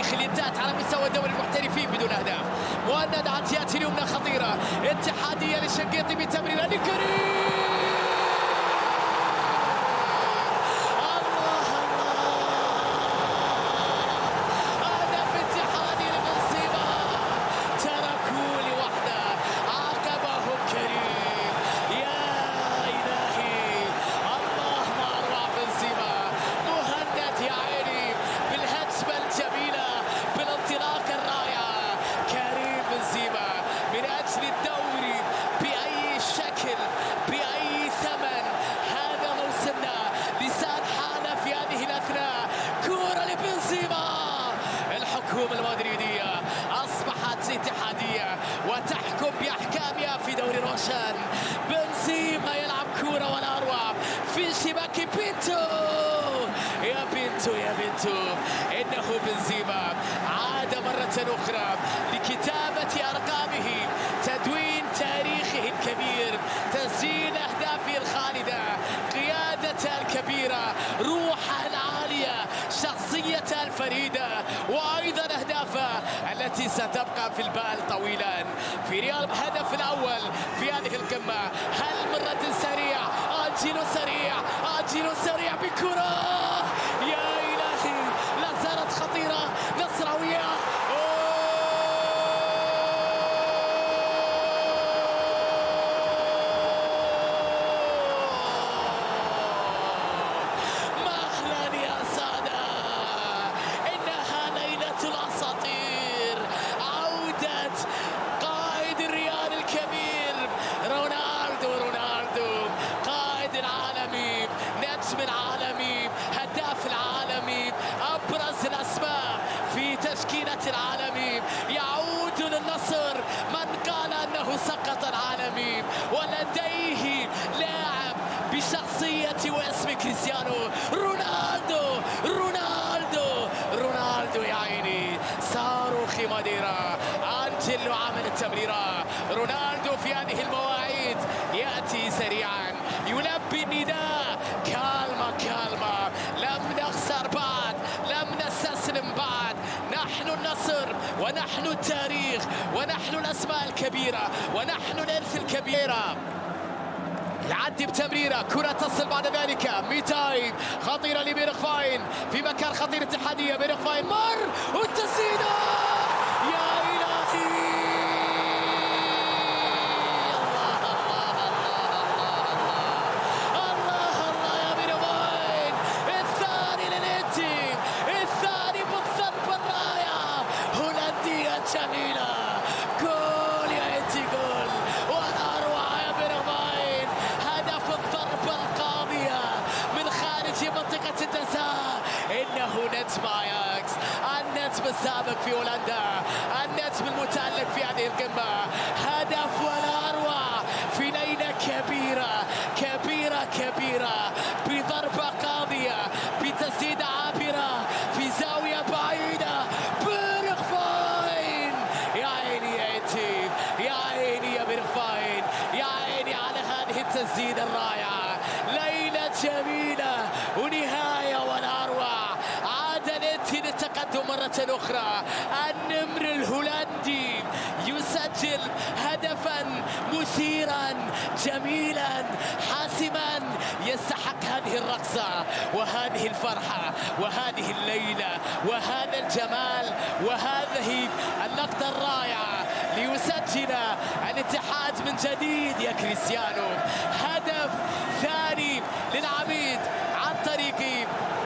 تاريخ الانتهت على مستوى دوري المحترفين بدون اهداف. مهند عطيات اليمنى خطيره، اتحاديه للشنقيطي بتمريره لكريم. الحكومة المدريدية أصبحت اتحادية وتحكم بأحكامها في دوري روشان. بنزيما يلعب كرة ولا أروع في شباك بينتو. يا بينتو يا بينتو، إنه بنزيما عاد مرة أخرى لكتابة أرقامه، تدوين تاريخه الكبير، تسجيل أهدافه الخالدة، قيادته الكبيرة، روحه العالية، شخصيته الفريدة، وأيضا أهدافه التي ستبقى في البال طويلا. في ريال الهدف الأول في هذه القمة، هل من رد سريع؟ أنجيلو سريع، أنجيلو سريع بكرة، يا إلهي لا زالت خطيرة نصراوية. النجم العالمي، هداف العالمي، أبرز الأسماء في تشكيلة العالمي، يعود للنصر من قال أنه سقط العالمي، ولديه لاعب بشخصية واسم كريستيانو رونالدو. رونالدو رونالدو يا عيني، صاروخ ماديرا. أنجيلو عمل التمريرة. رونالدو في هذه المواعيد يأتي سريعا، يلبي النداء، كالما كالما، لم نخسر بعد، لم نستسلم بعد، نحن النصر ونحن التاريخ ونحن الأسماء الكبيرة ونحن الإرث الكبيرة. يعدي بتمريرة، كرة تصل بعد ذلك، ميتاي خطيرة لبيرغفاين في مكان خطير، اتحادية بيرغفاين مر والتسديدة، يا إلهي جميلة. جول يا إنتي، جول ولا أروع يا بيرغفاين. هدف الضربة القاضية من خارج منطقة الجزاء. إنه نجم أياكس، النجم السابق في هولندا، النجم المتألق في هذه القمة. هدف ولا أروع في ليلة كبيرة كبيرة كبيرة، بضربة قاضية، بتسديدة عابرة في زاوية بعيدة. يا عيني يا بيرغفاين، يا عيني على هذه التسديدة الرائعة. ليلة جميلة ونهاية ولا أروع. عاد الانتي للتقدم مرة أخرى. النمر الهولندي يسجل هدفا مثيرا جميلا حاسما، يستحق هذه الرقصة وهذه الفرحة وهذه الليلة وهذا الجمال وهذه اللقطة الرائعة ليسجل الاتحاد من جديد يا كريستيانو.